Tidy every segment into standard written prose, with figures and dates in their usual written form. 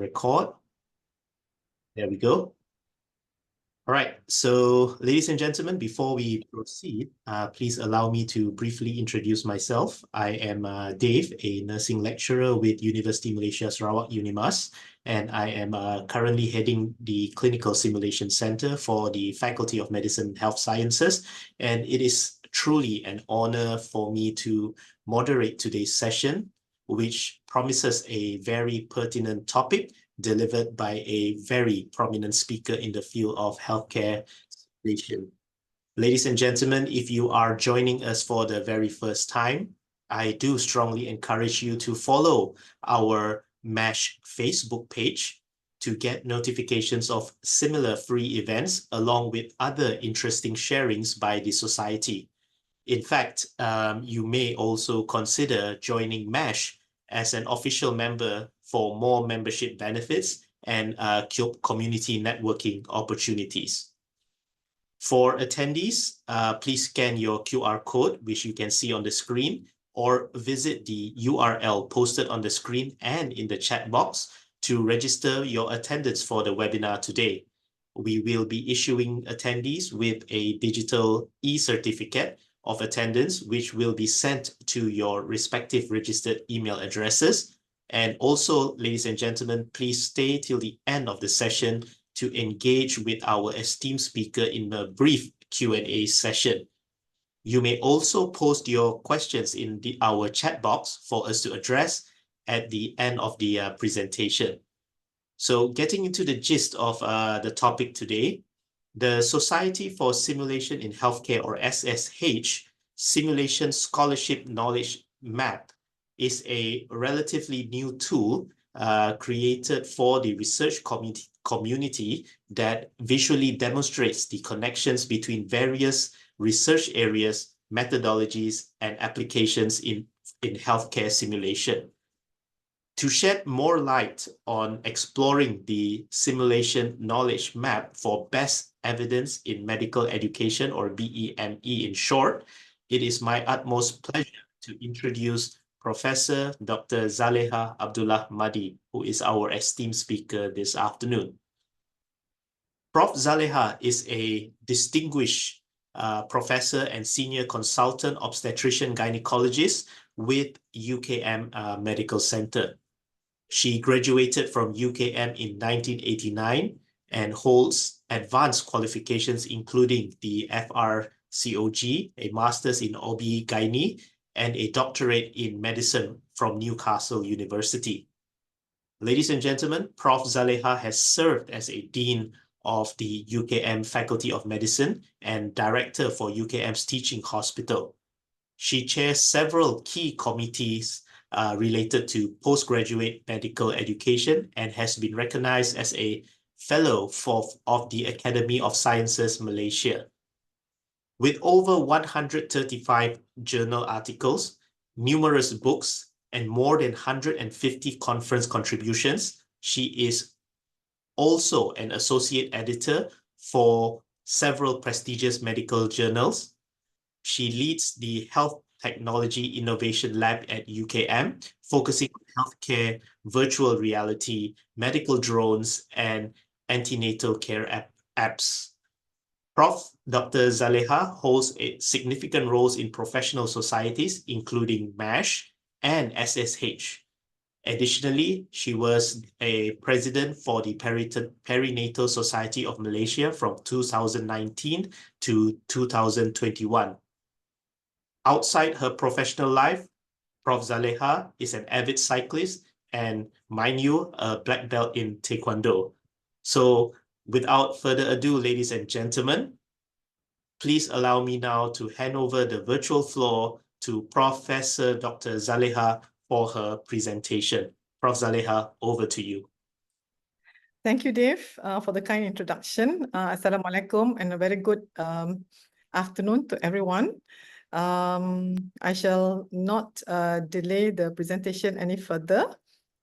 record. There we go. All right, so ladies and gentlemen, before we proceed, please allow me to briefly introduce myself. I am Dave, a nursing lecturer with University Malaysia Sarawak UNIMAS, and I am currently heading the Clinical Simulation Center for the Faculty of Medicine and Health Sciences, and it is truly an honor for me to moderate today's session, which promises a very pertinent topic delivered by a very prominent speaker in the field of healthcare simulation. Ladies and gentlemen, if you are joining us for the very first time, I do strongly encourage you to follow our MaSSH Facebook page to get notifications of similar free events along with other interesting sharings by the society. In fact, you may also consider joining MaSSH as an official member for more membership benefits and community networking opportunities. For attendees, please scan your QR code, which you can see on the screen, or visit the URL posted on the screen and in the chat box to register your attendance for the webinar today. We will be issuing attendees with a digital e-certificate of attendance, which will be sent to your respective registered email addresses. And also, ladies and gentlemen, please stay till the end of the session to engage with our esteemed speaker in a brief Q&A session. You may also post your questions in our chat box for us to address at the end of the presentation. So getting into the gist of the topic today, the Society for Simulation in Healthcare, or SSH, Simulation Scholarship Knowledge Map, is a relatively new tool created for the research community that visually demonstrates the connections between various research areas, methodologies, and applications in healthcare simulation. To shed more light on exploring the simulation knowledge map for best evidence in medical education, or BEME in short, it is my utmost pleasure to introduce Professor Dr. Zaleha Abdullah Mahdi, who is our esteemed speaker this afternoon. Prof. Zaleha is a distinguished professor and senior consultant obstetrician gynecologist with UKM Medical Center. She graduated from UKM in 1989 and holds advanced qualifications including the FRCOG, a Master's in OB-GYN, and a doctorate in medicine from Newcastle University. Ladies and gentlemen, Prof. Zaleha has served as a Dean of the UKM Faculty of Medicine and Director for UKM's Teaching Hospital. She chairs several key committees related to postgraduate medical education and has been recognized as a fellow of the Academy of Sciences Malaysia. With over 135 journal articles, numerous books, and more than 150 conference contributions, she is also an associate editor for several prestigious medical journals. She leads the Health Technology Innovation Lab at UKM, focusing on healthcare, virtual reality, medical drones, and antenatal care apps. Prof. Dr. Zaleha holds significant roles in professional societies, including MaSSH and SSH. Additionally, she was a president for the Perinatal Society of Malaysia from 2019 to 2021. Outside her professional life, Prof. Zaleha is an avid cyclist and, mind you, a black belt in Taekwondo. So without further ado, ladies and gentlemen, please allow me now to hand over the virtual floor to Professor Dr. Zaleha for her presentation. Prof. Zaleha, over to you. Thank you, Dave, for the kind introduction. Assalamualaikum and a very good afternoon to everyone. I shall not delay the presentation any further.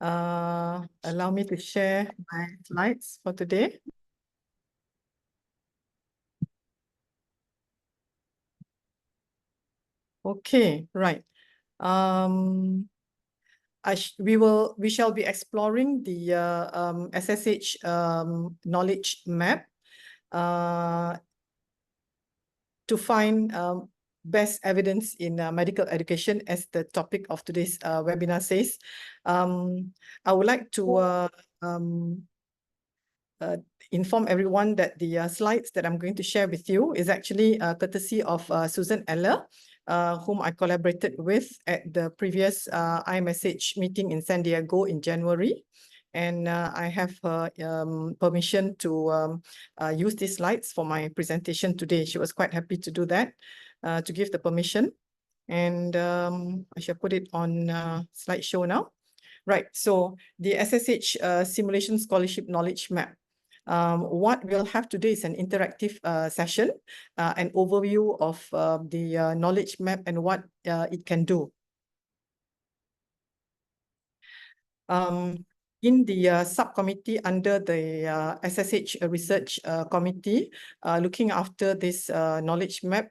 Allow me to share my slides for today. Okay, right. we shall be exploring the SSH knowledge map to find best evidence in medical education, as the topic of today's webinar says. I would like to inform everyone that the slides that I'm going to share with you is actually courtesy of Susan Eller, whom I collaborated with at the previous iMassage meeting in San Diego in January. And I have permission to use these slides for my presentation today. She was quite happy to do that, to give the permission. And I shall put it on slideshow now. Right, so the SSH Simulation Scholarship Knowledge Map. What we'll have today is an interactive session, an overview of the knowledge map and what it can do. In the subcommittee under the SSH Research Committee, looking after this knowledge map,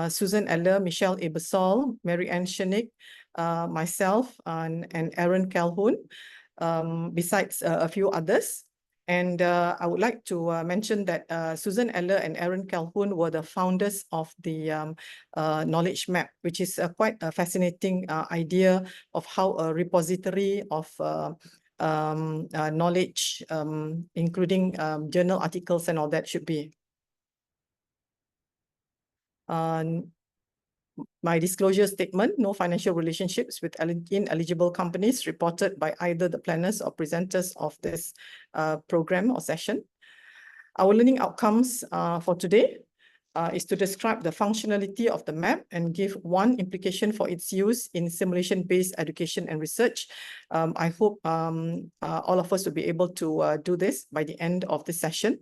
Susan Eller, Michelle Ebersol, Mary Ann Schenig, myself, and Aaron Calhoun, besides a few others. And I would like to mention that Susan Eller and Aaron Calhoun were the founders of the knowledge map, which is quite a fascinating idea of how a repository of knowledge, including journal articles and all that, should be. My disclosure statement: no financial relationships with ineligible companies reported by either the planners or presenters of this program or session. Our learning outcomes for today is to describe the functionality of the map and give one implication for its use in simulation-based education and research. I hope all of us will be able to do this by the end of the session.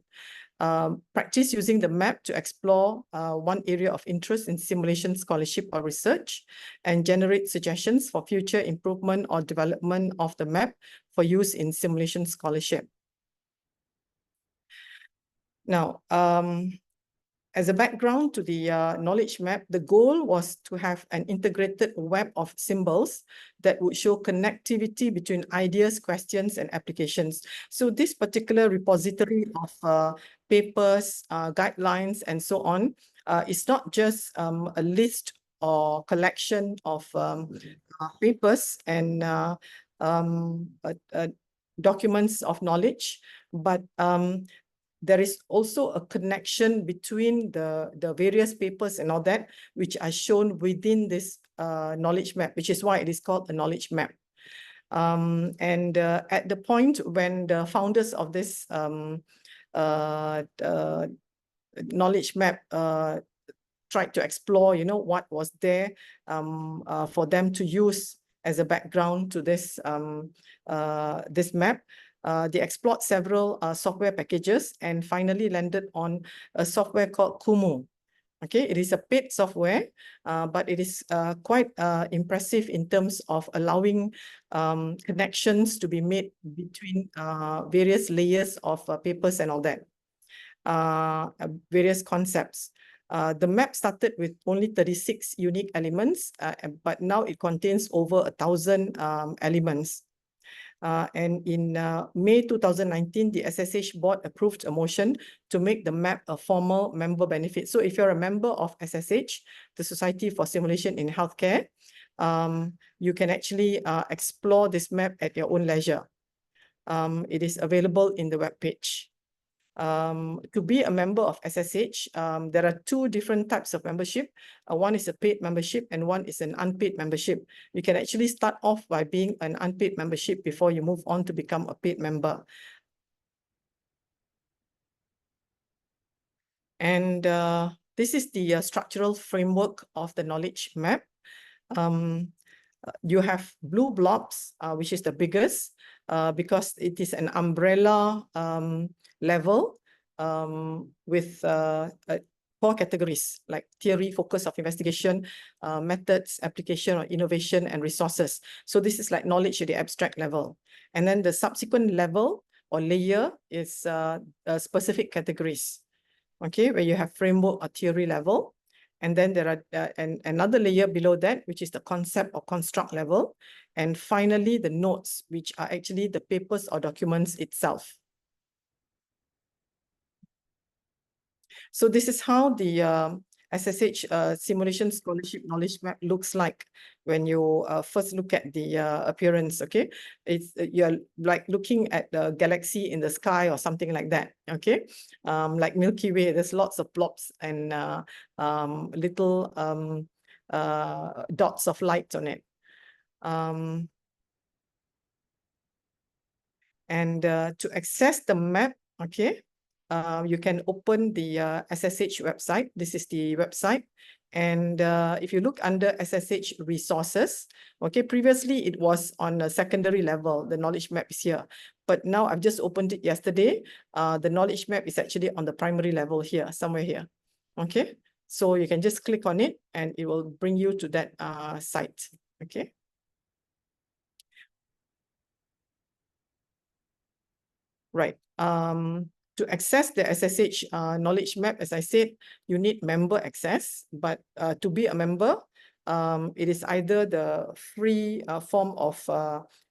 Practice using the map to explore one area of interest in simulation scholarship or research, and generate suggestions for future improvement or development of the map for use in simulation scholarship. Now, as a background to the knowledge map, the goal was to have an integrated web of symbols that would show connectivity between ideas, questions, and applications. So this particular repository of papers, guidelines, and so on is not just a list or collection of papers and documents of knowledge, but there is also a connection between the various papers and all that, which are shown within this knowledge map, which is why it is called a knowledge map. And at the point when the founders of this knowledge map tried to explore, what was there for them to use as a background to this this map, they explored several software packages and finally landed on a software called Kumu. Okay, it is a paid software, but it is quite impressive in terms of allowing connections to be made between various layers of papers and all that, various concepts. The map started with only 36 unique elements, but now it contains over 1,000 elements. And in May 2019, the SSH board approved a motion to make the map a formal member benefit. So if you're a member of SSH, the Society for Simulation in Healthcare, you can actually explore this map at your own leisure. It is available in the webpage. To be a member of SSH, there are two different types of membership. One is a paid membership and one is an unpaid membership. You can actually start off by being an unpaid membership before you move on to become a paid member. And this is the structural framework of the knowledge map. You have blue blobs, which is the biggest, because it is an umbrella level with 4 categories like theory, focus of investigation, methods, application or innovation, and resources. So this is like knowledge at the abstract level. And then the subsequent level or layer is specific categories, okay, where you have framework or theory level. And then there are another layer below that, which is the concept or construct level. And finally, the notes, which are actually the papers or documents itself. So this is how the SSH Simulation Scholarship Knowledge Map looks like when you first look at the appearance, okay? It's you're like looking at the galaxy in the sky or something like that, okay? Like Milky Way, there's lots of blobs and little dots of light on it. And to access the map, okay, you can open the SSH website. This is the website. And if you look under SSH resources, okay, previously it was on a secondary level, the knowledge map is here. But now I've just opened it yesterday. The knowledge map is actually on the primary level here, somewhere here, okay? So you can just click on it and it will bring you to that site, okay? Right. To access the SSH knowledge map, as I said, you need member access. But to be a member, it is either the free form of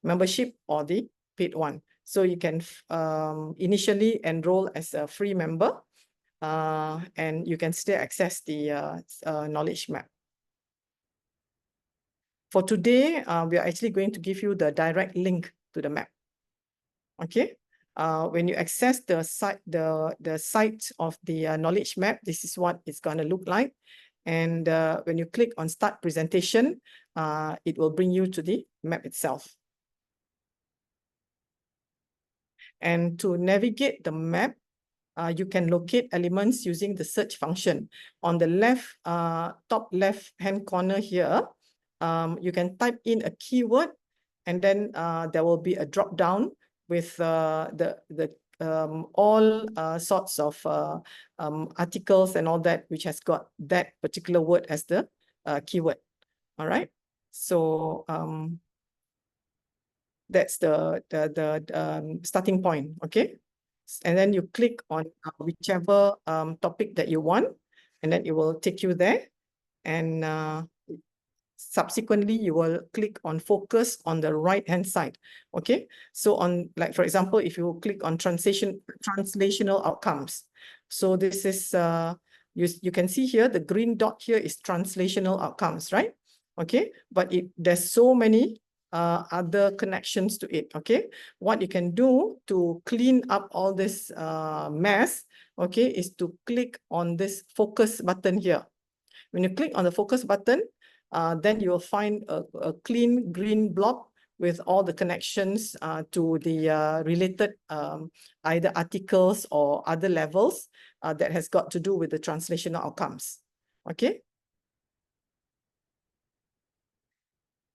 membership or the paid one. So you can initially enroll as a free member and you can still access the knowledge map. For today, we are actually going to give you the direct link to the map. Okay. When you access the site, the site of the knowledge map, this is what it's going to look like. And when you click on Start Presentation, it will bring you to the map itself. And to navigate the map, you can locate elements using the search function. On the left, top left-hand corner here, you can type in a keyword, and then there will be a drop-down with all sorts of articles and all that, which has got that particular word as the keyword. All right. So that's the starting point. Okay. And then you click on whichever topic that you want, and then it will take you there. And subsequently, you will click on focus on the right-hand side. Okay, so on, like, for example, if you click on translational outcomes. So this is, you can see here, the green dot here is translational outcomes, right? Okay, but there's so many other connections to it, okay? What you can do to clean up all this mess, okay, is to click on this focus button here. When you click on the focus button, then you will find a clean green block with all the connections to the related either articles or other levels that has got to do with the translational outcomes. Okay.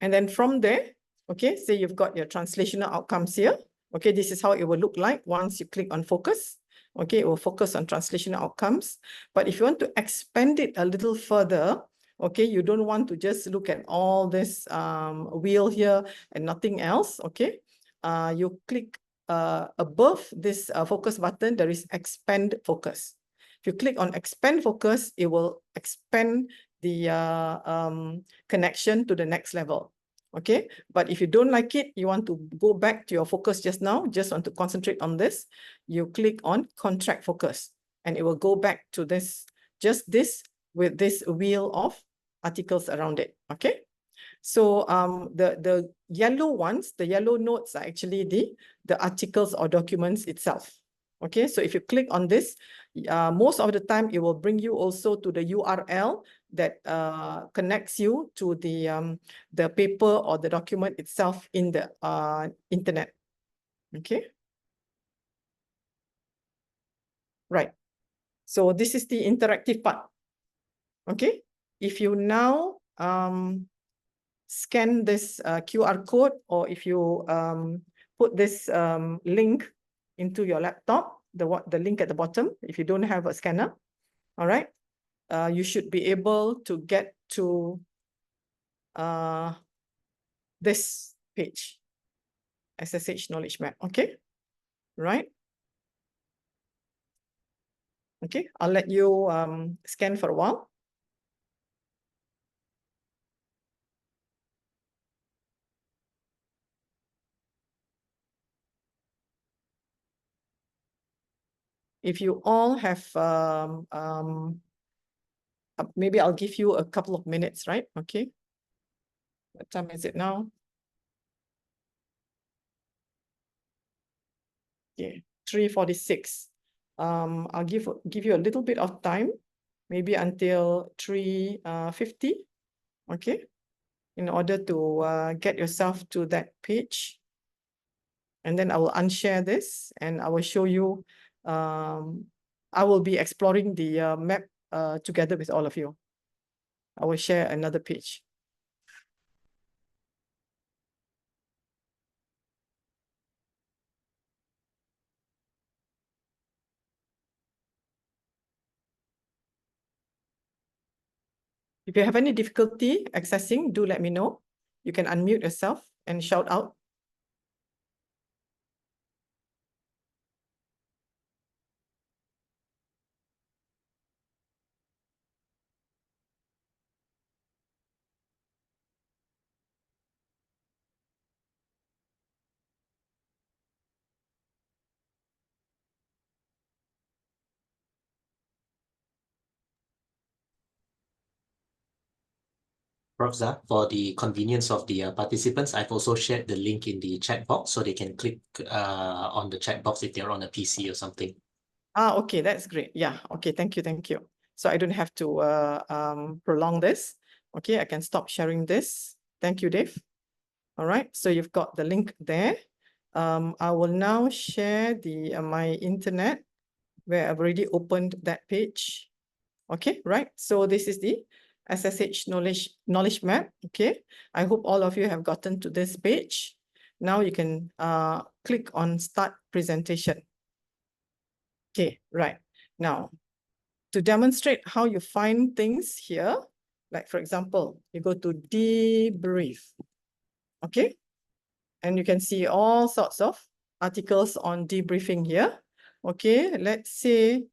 And then from there, okay, say you've got your translational outcomes here. Okay, this is how it will look like once you click on focus. Okay, it will focus on translational outcomes. But if you want to expand it a little further, okay, you don't want to just look at all this wheel here and nothing else, okay? You click above this focus button, there is expand focus. If you click on expand focus, it will expand the connection to the next level. Okay, but if you don't like it, you want to go back to your focus just now, just want to concentrate on this, you click on contract focus and it will go back to this, just this with this wheel of articles around it. Okay, so the yellow ones, the yellow notes are actually the articles or documents itself. Okay, so if you click on this, most of the time it will bring you also to the URL that connects you to the paper or the document itself in the internet. Okay. Right. So this is the interactive part. Okay. If you now scan this QR code, or if you put this link into your laptop, the link at the bottom, if you don't have a scanner, all right, you should be able to get to this page, SSH knowledge map. Okay, right? Okay, I'll let you scan for a while. if you all have, maybe I'll give you a couple of minutes, right? Okay. What time is it now? Okay, 3:46. I'll give you a little bit of time, maybe until 3:50. Okay, in order to get yourself to that page. And then I will unshare this and I will show you, I will be exploring the map together with all of you. I will share another page. If you have any difficulty accessing, do let me know. You can unmute yourself and shout out. Prof. Zah, for the convenience of the participants, I've also shared the link in the chat box so they can click on the chat box if they're on a PC or something. Okay, that's great. Yeah, okay, thank you, thank you. So I don't have to prolong this. Okay, I can stop sharing this. Thank you, Dave. All right, so you've got the link there. I will now share the my internet where I've already opened that page. Okay, right. So this is the SSH knowledge map. Okay, I hope all of you have gotten to this page. Now you can click on start presentation. Okay, right. Now, to demonstrate how you find things here, like for example, you go to debrief. Okay, and you can see all sorts of articles on debriefing here. Okay, let's say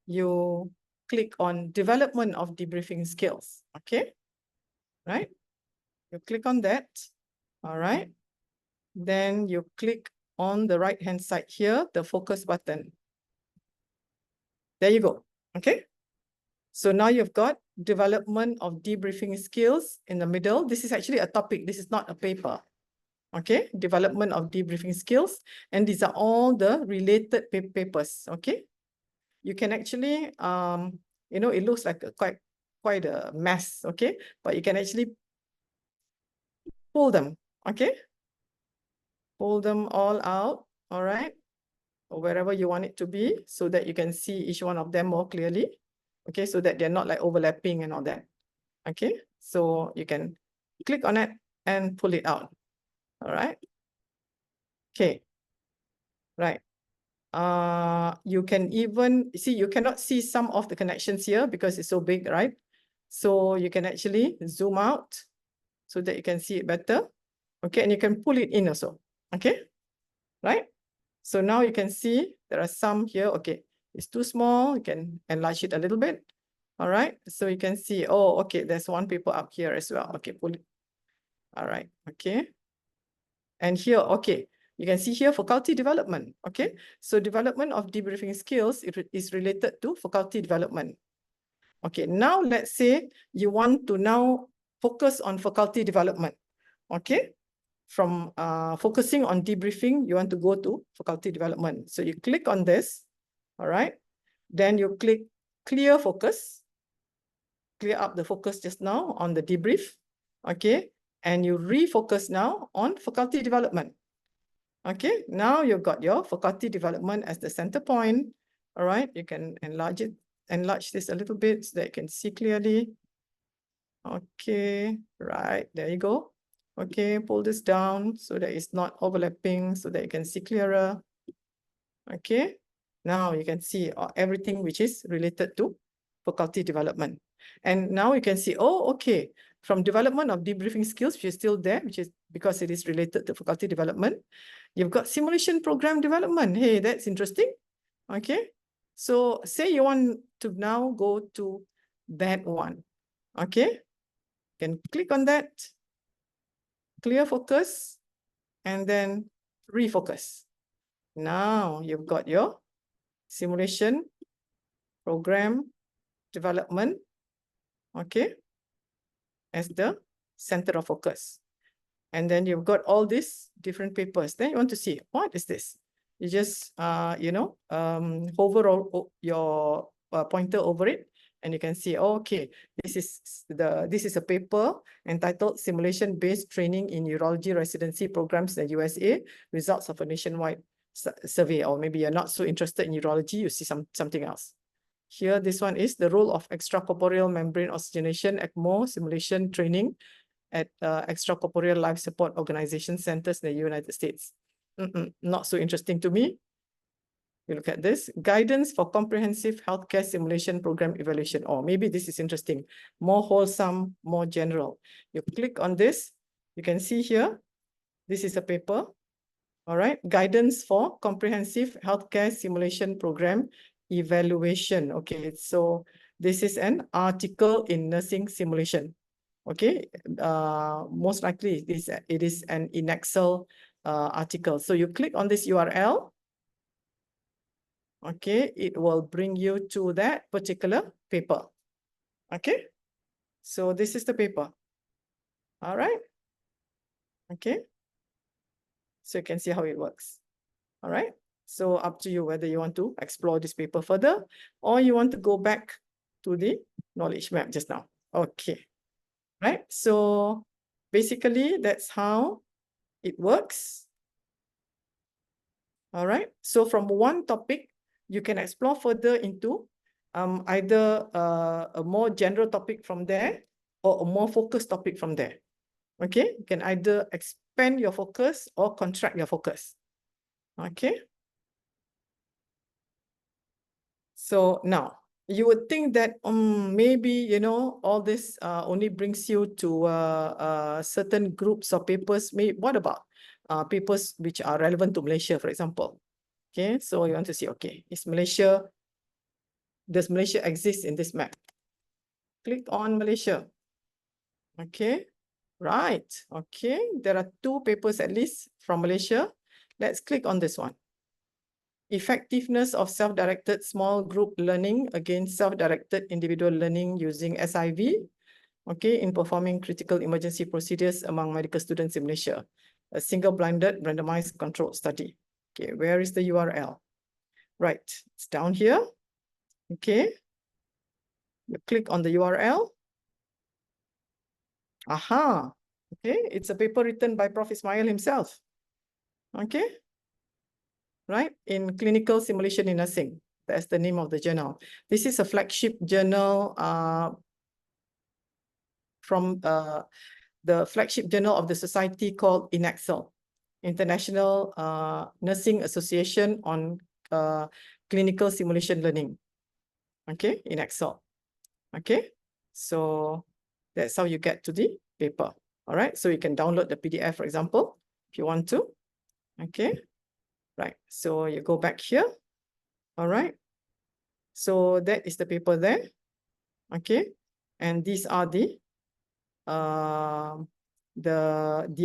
you click on development of debriefing skills. Okay, right? You click on that. All right. Then you click on the right-hand side here, the focus button. There you go. Okay. So now you've got development of debriefing skills in the middle. This is actually a topic. This is not a paper. Okay. Development of debriefing skills. And these are all the related papers. Okay. You can actually, you know, it looks like quite a mess. Okay. But you can actually pull them. Okay. Pull them all out. All right. Or wherever you want it to be so that you can see each one of them more clearly. Okay, so that they're not like overlapping and all that. Okay, so you can click on it and pull it out. All right. Okay, right. You can even see, you cannot see some of the connections here because it's so big, right? So you can actually zoom out so that you can see it better. Okay, and you can pull it in also. Okay, right? So now you can see there are some here. Okay, it's too small. You can enlarge it a little bit. All right, so you can see, oh, okay, there's one paper up here as well. Okay, pull it. All right, okay. And here, okay, you can see here faculty development. Okay, so development of debriefing skills is related to faculty development. Okay, now let's say you want to now focus on faculty development. Okay, from focusing on debriefing, you want to go to faculty development. So you click on this, all right? Then you click clear focus, clear up the focus just now on the debrief, okay? And you refocus now on faculty development. Okay, now you've got your faculty development as the center point, all right? You can enlarge this a little bit so that you can see clearly. Okay, right, there you go. Okay, pull this down so that it's not overlapping so that you can see clearer. Okay, now you can see everything which is related to faculty development. And now you can see, oh, okay, from development of debriefing skills, which is still there, which is because it is related to faculty development. You've got simulation program development. Hey, that's interesting. Okay, so say you want to now go to that one. Okay, you can click on that, clear focus, and then refocus. Now you've got your simulation program development, okay, as the center of focus. And then you've got all these different papers. Then you want to see, what is this? You just, hover your pointer over it, and you can see, okay, this is a paper entitled Simulation-Based Training in Urology Residency Programs in the USA, results of a nationwide survey. Or maybe you're not so interested in urology, you see something else. Here, this one is the role of extracorporeal membrane oxygenation, ECMO, simulation training at extracorporeal life support organization centers in the United States. Not so interesting to me. You look at this, guidance for comprehensive healthcare simulation program evaluation. Or maybe this is interesting, more wholesome, more general. You click on this, you can see here, this is a paper. All right, guidance for comprehensive healthcare simulation program evaluation. Okay, so this is an article in nursing simulation. Okay, most likely it is an in Excel article. So you click on this URL. Okay, it will bring you to that particular paper. Okay, so this is the paper. All right. Okay, so you can see how it works. All right, so up to you whether you want to explore this paper further or you want to go back to the knowledge map just now. Okay, right, so basically that's how it works. All right, so from one topic, you can explore further into either a more general topic from there or a more focused topic from there. Okay, you can either expand your focus or contract your focus. Okay. So now you would think that maybe, all this only brings you to certain groups of papers. What about papers which are relevant to Malaysia, for example? Okay, so you want to see, okay, does Malaysia exist in this map? Click on Malaysia. Okay, right. Okay, there are 2 papers at least from Malaysia. Let's click on this one. Effectiveness of self-directed small group learning against self-directed individual learning using SIV, okay, in performing critical emergency procedures among medical students in Malaysia. A single-blinded randomized controlled study. Okay, where is the URL? Right, it's down here. Okay, you click on the URL. Aha, okay, it's a paper written by Prof. Ismail himself. Okay, right, in Clinical Simulation in Nursing. That's the name of the journal. This is a flagship journal from the flagship journal of the society called INEXCEL, International Nursing Association on Clinical Simulation Learning. Okay, INEXCEL. Okay, so that's how you get to the paper. All right, so you can download the PDF, for example, if you want to. Okay, right, so you go back here. All right, so that is the paper there. Okay, and these are the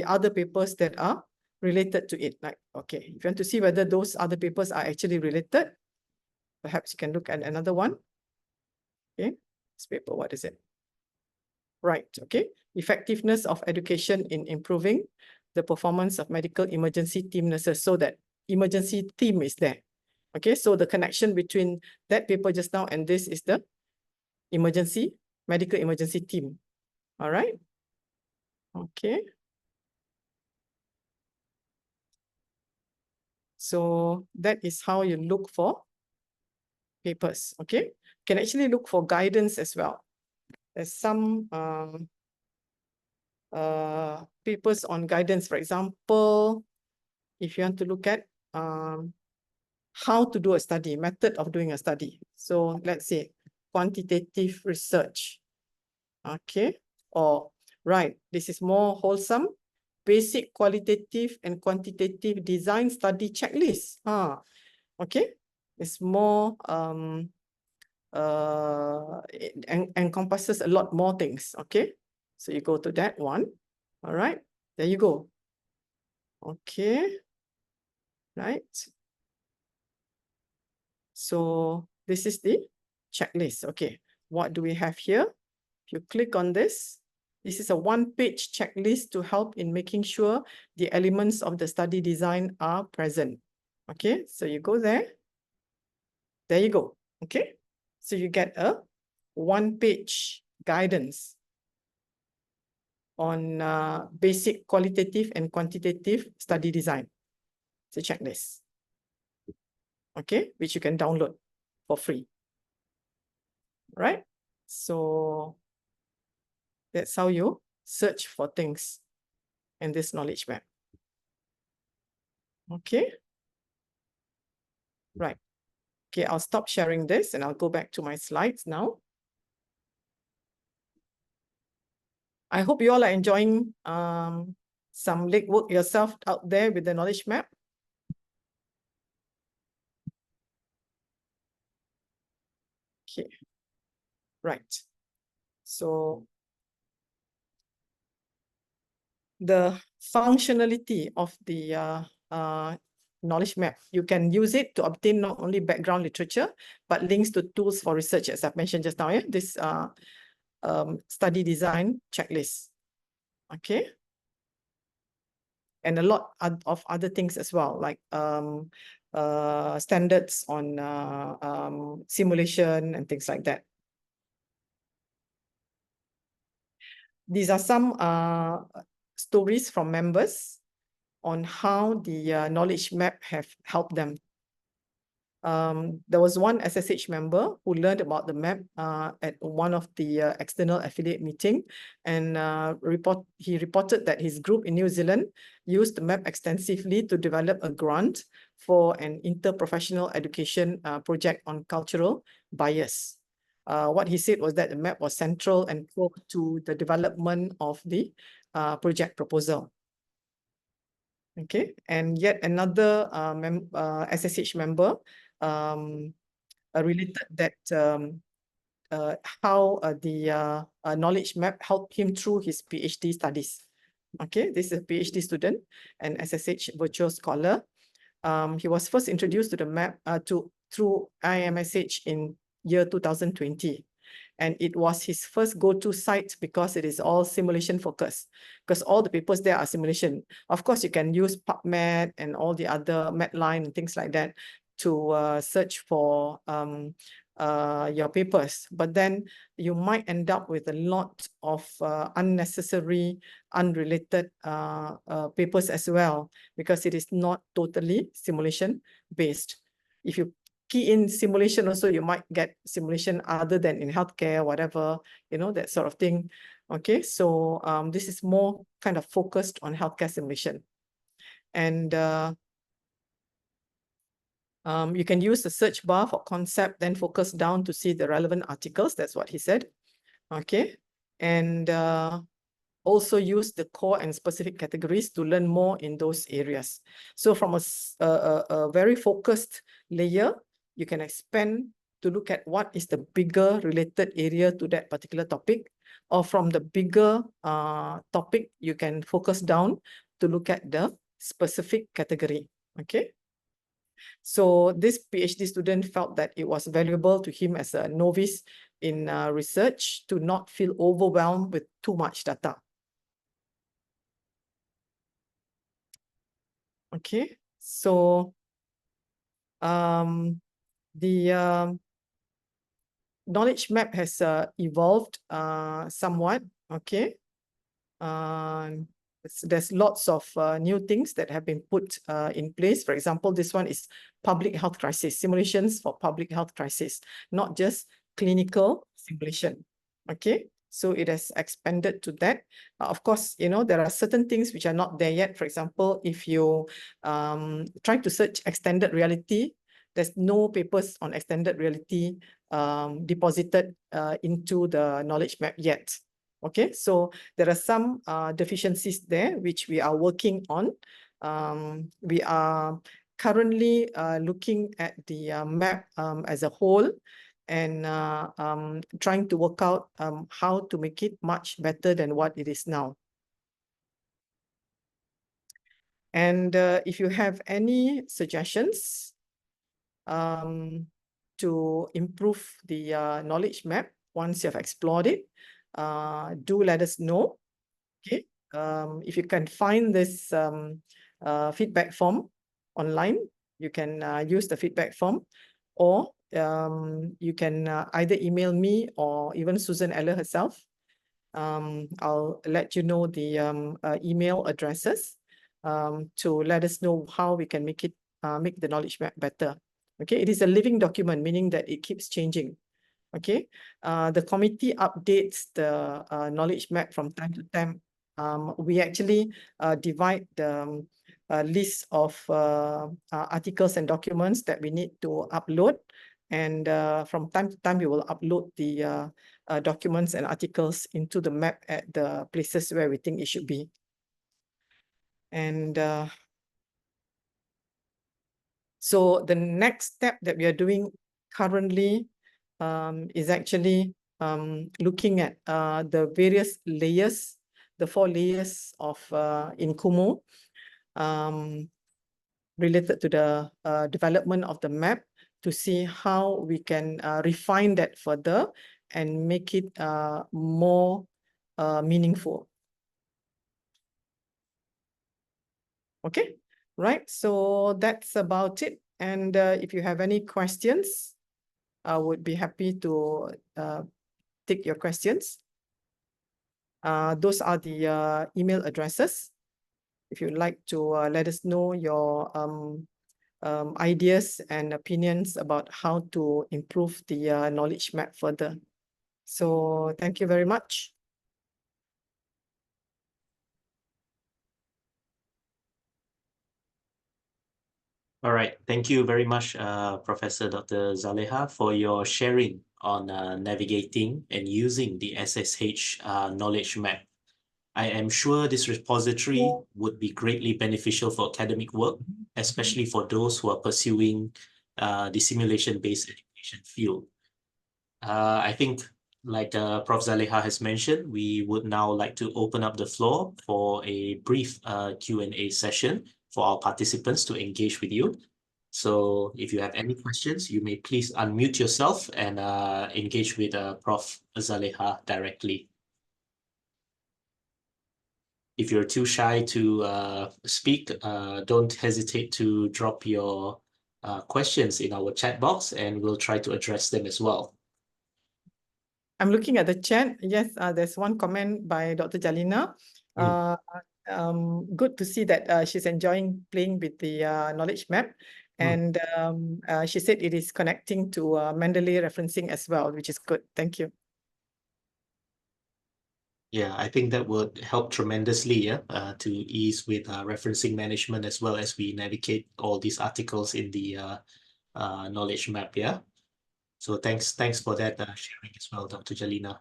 other papers that are related to it. Like, okay, if you want to see whether those other papers are actually related, perhaps you can look at another one. Okay, this paper, what is it? Right, okay, effectiveness of education in improving the performance of medical emergency team nurses. So that emergency team is there. Okay, so the connection between that paper just now and this is the medical emergency team. All right. Okay. So that is how you look for papers. Okay. You can actually look for guidance as well. There's some papers on guidance. For example, if you want to look at how to do a study, method of doing a study. So let's say quantitative research. Okay. Or right, this is more wholesome. Basic qualitative and quantitative design study checklist. Okay. It's more it encompasses a lot more things. Okay. So you go to that one. All right. There you go. Okay. Right. So this is the checklist. Okay, what do we have here? If you click on this, this is a one-page checklist to help in making sure the elements of the study design are present. Okay, so you go there. There you go. Okay, so you get a one-page guidance on basic qualitative and quantitative study design. It's a checklist. Okay, which you can download for free. Right? So that's how you search for things in this knowledge map. Okay. Right. Okay, I'll stop sharing this and I'll go back to my slides now. I hope you all are enjoying some legwork yourself out there with the knowledge map. Okay. Right. So the functionality of the knowledge map, you can use it to obtain not only background literature, but links to tools for research, as I've mentioned just now, yeah? This study design checklist. Okay. And a lot of other things as well, like standards on simulation and things like that. These are some stories from members on how the knowledge map have helped them. There was one SSH member who learned about the map at one of the external affiliate meeting, and he reported that his group in New Zealand used the map extensively to develop a grant for an interprofessional education project on cultural bias. What he said was that the map was central and core to the development of the project proposal. Okay, and yet another SSH member related that how the knowledge map helped him through his PhD studies. Okay, this is a PhD student and SSH virtual scholar. He was first introduced to the map through IMSH in year 2020. And it was his first go-to site because it is all simulation focused, because all the papers there are simulation. Of course, you can use PubMed and all the other Medline and things like that to search for your papers, but then you might end up with a lot of unnecessary, unrelated papers as well, because it is not totally simulation based. If you key in simulation also, you might get simulation other than in healthcare, whatever, you know, that sort of thing. Okay, so this is more kind of focused on healthcare simulation. And you can use the search bar for concept, then focus down to see the relevant articles. That's what he said. Okay, and also use the core and specific categories to learn more in those areas. So from a very focused layer, you can expand to look at what is the bigger related area to that particular topic, or from the bigger topic, you can focus down to look at the specific category. Okay. So this PhD student felt that it was valuable to him as a novice in research to not feel overwhelmed with too much data. Okay, so the knowledge map has evolved somewhat. Okay, there's lots of new things that have been put in place. For example, this one is public health crisis, simulations for public health crisis, not just clinical simulation. Okay, so it has expanded to that. Of course, you know, there are certain things which are not there yet. For example, if you try to search extended reality, there's no papers on extended reality deposited into the knowledge map yet. Okay, so there are some deficiencies there which we are working on. We are currently looking at the map as a whole and trying to work out how to make it much better than what it is now. And if you have any suggestions, to improve the knowledge map once you have explored it, do let us know. Okay. If you can find this feedback form online, you can use the feedback form, or you can either email me or even Susan Eller herself. I'll let you know the email addresses to let us know how we can make the knowledge map better. Okay, it is a living document, meaning that it keeps changing. Okay, the committee updates the knowledge map from time to time. We actually divide the list of articles and documents that we need to upload, and from time to time we will upload the documents and articles into the map at the places where we think it should be. And so the next step that we are doing currently is actually looking at the various layers, the 4 layers of in Kumu related to the development of the map, to see how we can refine that further and make it more meaningful. Okay, right. So that's about it. And if you have any questions, I would be happy to take your questions. Those are the email addresses. If you'd like to let us know your ideas and opinions about how to improve the knowledge map further. So thank you very much. All right. Thank you very much, Professor Dr. Zaleha, for your sharing on navigating and using the SSH knowledge map. I am sure this repository would be greatly beneficial for academic work, especially for those who are pursuing the simulation-based education field. I think, like Prof. Zaleha has mentioned, we would now like to open up the floor for a brief Q&A session for our participants to engage with you. So if you have any questions, you may please unmute yourself and engage with Prof. Zaleha directly. If you're too shy to speak, don't hesitate to drop your questions in our chat box, and we'll try to address them as well. I'm looking at the chat. Yes, there's one comment by Dr. Jalina. Good to see that she's enjoying playing with the knowledge map. And she said it is connecting to Mendeley referencing as well, which is good. Thank you. Yeah, I think that would help tremendously, to ease with referencing management as well as we navigate all these articles in the knowledge map, yeah? So thanks for that sharing as well, Dr. Jalina.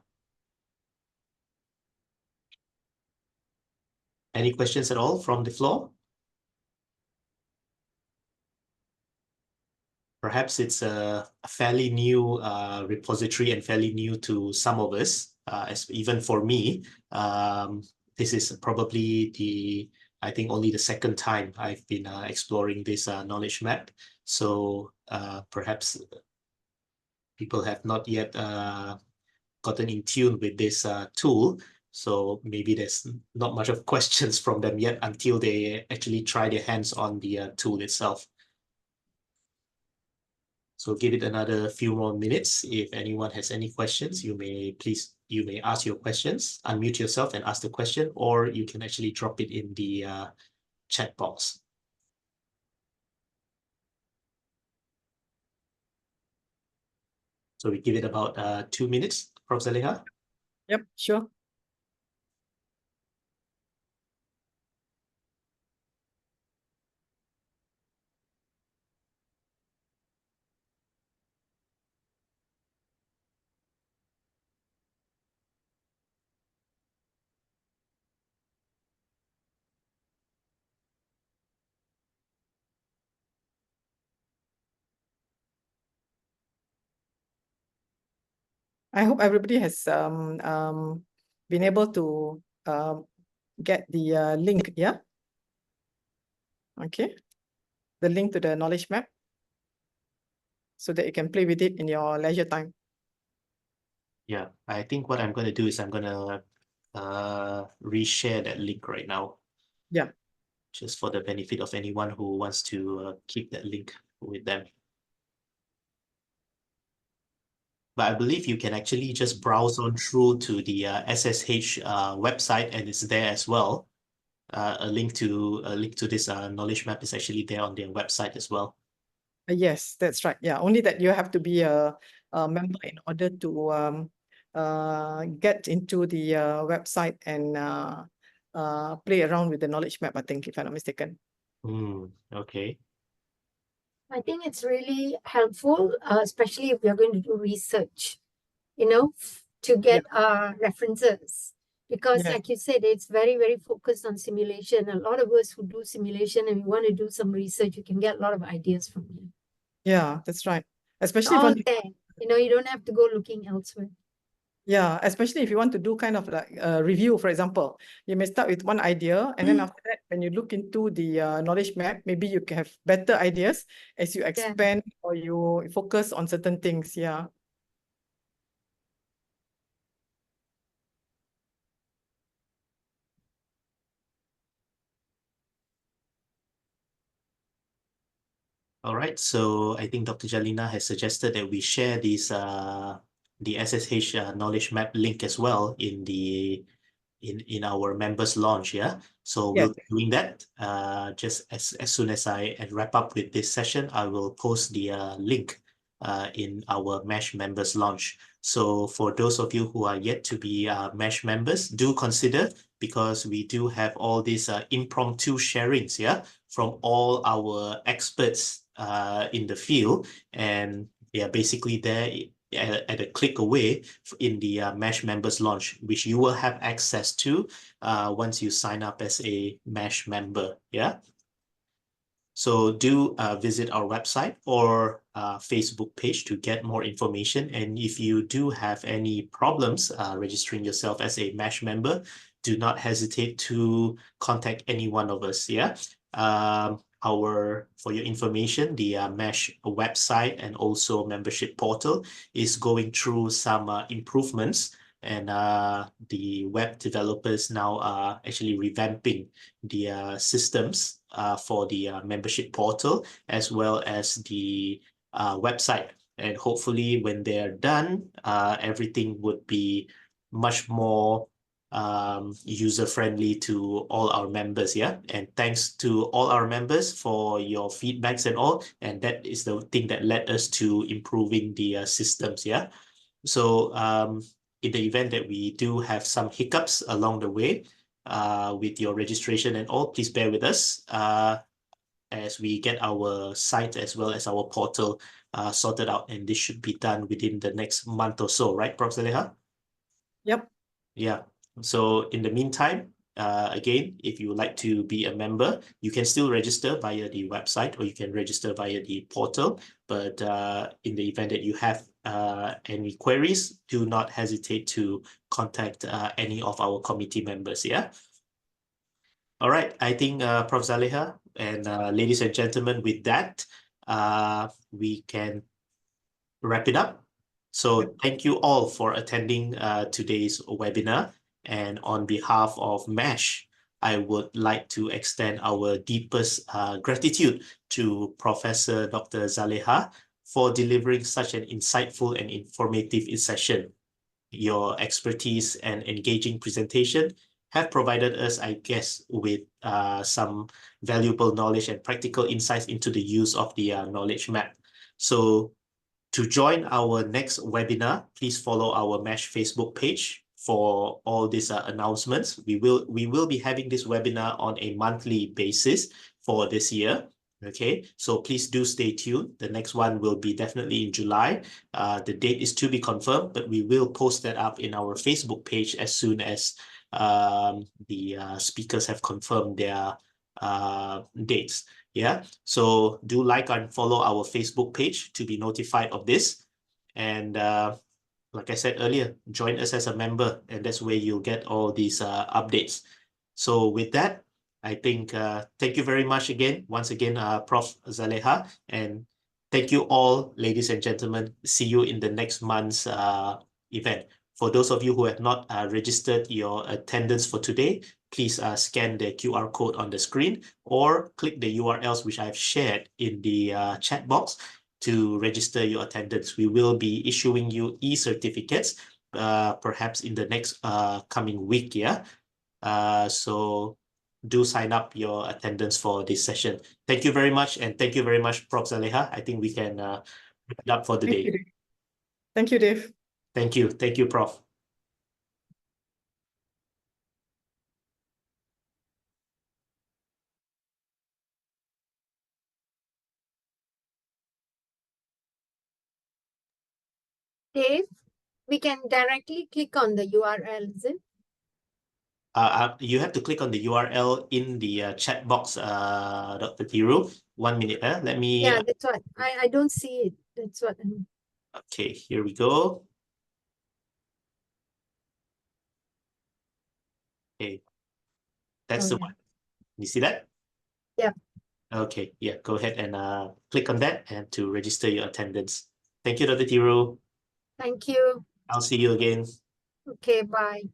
Any questions at all from the floor? Perhaps it's a fairly new repository and fairly new to some of us, as even for me. This is probably I think only the second time I've been exploring this knowledge map. So perhaps people have not yet gotten in tune with this tool. So maybe there's not much of questions from them yet until they actually try their hands on the tool itself. So give it another few more minutes. If anyone has any questions, you may ask your questions, unmute yourself and ask the question, or you can actually drop it in the chat box. So we give it about 2 minutes, Prof. Zaleha. Yep, sure. I hope everybody has been able to get the link, yeah? Okay, the link to the knowledge map. so that you can play with it in your leisure time. Yeah, I think what I'm going to do is I'm going to reshare that link right now. Yeah. Just for the benefit of anyone who wants to keep that link with them. But I believe you can actually just browse on through to the SSH website, and it's there as well. A link to this knowledge map is actually there on their website as well. Yes, that's right. Yeah, only that you have to be a member in order to get into the website and play around with the knowledge map, I think, if I'm not mistaken. Okay. I think it's really helpful, especially if you're going to do research, you know, to get references. Because Yes. like you said, it's very, very focused on simulation. A lot of us who do simulation and we want to do some research, you can get a lot of ideas from here. Yeah, that's right. It's Especially if all you want to, there. You know, you don't have to go looking elsewhere. yeah, especially if you want to do kind of like a review, for example, you may start with one idea, and then after that, when you look into the knowledge map, maybe you can have better ideas as you expand or you focus on certain things. Yeah. All right, so I think Dr. Jalina has suggested that we share this the SSH knowledge map link as well in the in our members launch. Yeah, so Yes. we'll be doing that. Just as soon as I wrap up with this session, I will post the link in our MaSSH members launch. So for those of you who are yet to be MaSSH members, do consider, because we do have all these impromptu sharings, yeah, from all our experts in the field, and they are basically there at a click away in the MaSSH members launch, which you will have access to once you sign up as a MaSSH member. Yeah. So do visit our website or Facebook page to get more information. And if you do have any problems registering yourself as a MaSSH member, do not hesitate to contact any one of us. Yeah. For your information, the MaSSH website and also membership portal is going through some improvements, and the web developers now are actually revamping the systems for the membership portal as well as the website. And hopefully when they're done, everything would be much more user-friendly to all our members. Yeah, and thanks to all our members for your feedbacks and all, and that is the thing that led us to improving the systems. Yeah, so in the event that we do have some hiccups along the way with your registration and all, please bear with us as we get our site as well as our portal sorted out, and this should be done within the next month or so, right, Prof. Zaleha? Yep. Yeah. So in the meantime, again, if you would like to be a member, you can still register via the website or you can register via the portal. But in the event that you have any queries, do not hesitate to contact any of our committee members. Yeah. All right. I think Prof. Zaleha and ladies and gentlemen, with that, we can wrap it up. So thank you all for attending today's webinar. And on behalf of MaSSH, I would like to extend our deepest gratitude to Professor Dr. Zaleha for delivering such an insightful and informative session. Your expertise and engaging presentation have provided us, I guess, with some valuable knowledge and practical insights into the use of the knowledge map. So to join our next webinar, please follow our MaSSH Facebook page for all these announcements. We will be having this webinar on a monthly basis for this year. Okay, so please do stay tuned. The next one will be definitely in July. The date is to be confirmed, but we will post that up in our Facebook page as soon as the speakers have confirmed their dates. Yeah, so do like and follow our Facebook page to be notified of this. And like I said earlier, join us as a member, and that's where you'll get all these updates. So with that, I think thank you very much again, once again, Prof. Zaleha, and Thank you all, ladies and gentlemen. See you in the next month's event. For those of you who have not registered your attendance for today, please scan the QR code on the screen or click the URLs which I've shared in the chat box to register your attendance. We will be issuing you e-certificates perhaps in the next coming week, yeah? So do sign up your attendance for this session. Thank you very much, and thank you very much, Prof. Zaleha. I think we can wrap it up for the Thank day. you, Dave. Thank you, Dave. Thank you. Thank you, Prof. Dave, we can directly click on the URL, is it? You have to click on the URL in the chat box, Dr. Thiru. 1 minute. Let me. Yeah, that's what. I don't see it. That's what. Okay, here we go. Okay, that's the Okay. one. You see that? Yeah. Okay, yeah, go ahead and click on that and to register your attendance. Thank you, Dr. Thiru. Thank you. I'll see you again. Okay, bye.